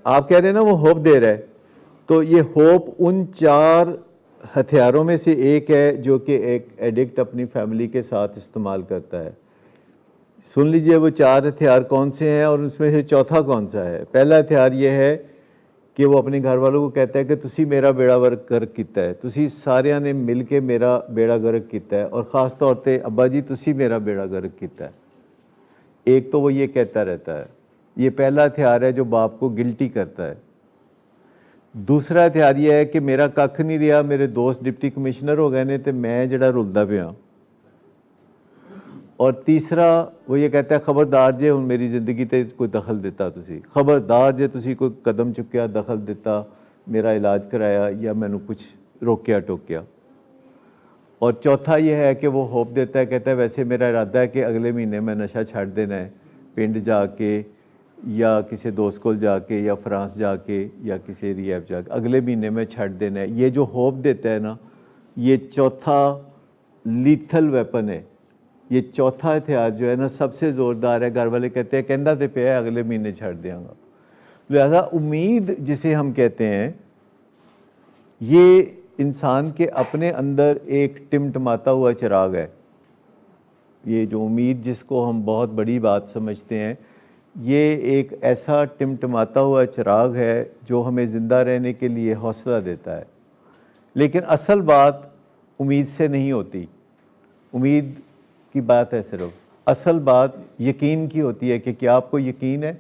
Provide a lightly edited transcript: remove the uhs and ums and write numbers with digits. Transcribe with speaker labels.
Speaker 1: आप कह रहे हैं ना वो होप दे रहा है, तो ये होप उन 4 हथियारों में से एक है जो कि एक एडिक्ट अपनी फैमिली के साथ इस्तेमाल करता है। सुन लीजिए वो 4 हथियार कौन से हैं और उसमें से चौथा कौन सा है। पहला हथियार ये है कि वो अपने घर वालों को कहता है कि तुसी मेरा बेड़ा गर्क किया है, तुसी सारिਆਂ ने मिल के मेरा बेड़ा गर्क किया है, और ख़ास तौर पे अब्बा जी तुसी मेरा बेड़ा गर्क किया है। एक तो वो ये कहता रहता है, ये पहला हथियार है जो बाप को गिल्टी करता है। दूसरा हथियार ये है कि मेरा कख नहीं रहा, मेरे दोस्त डिप्टी कमिश्नर हो गए ने तो मैं जड़ा रुलदा पिया। और तीसरा वो ये कहता है खबरदार जे हुण मेरी जिंदगी ते कोई दखल दिता तुसी, खबरदार जे तुसी कोई कदम चुक्या, दखल दिता, मेरा इलाज कराया या मैनू कुछ रोकया टोकया। और चौथा ये है कि वो होप देता है, कहता है वैसे मेरा इरादा है कि अगले महीने मैं नशा छड़ देना है, पिंड जाके या किसी दोस्त को जाके या फ्रांस जाके या किसी रिहैब जाके अगले महीने में छड़ देना है। ये जो होप देता है ना, ये चौथा लीथल वेपन है। ये चौथा हथियार जो है ना सबसे ज़ोरदार है। घर वाले कहते हैं कहना तो पे अगले महीने छड़ देंगा। लिहाजा उम्मीद जिसे हम कहते हैं, ये इंसान के अपने अंदर एक टिमटमाता हुआ चिराग है। ये जो उम्मीद जिसको हम बहुत बड़ी बात समझते हैं, ये एक ऐसा टिमटमाता हुआ चिराग है जो हमें ज़िंदा रहने के लिए हौसला देता है। लेकिन असल बात उम्मीद से नहीं होती, उम्मीद की बात है सिर्फ, असल बात यकीन की होती है कि क्या आपको यकीन है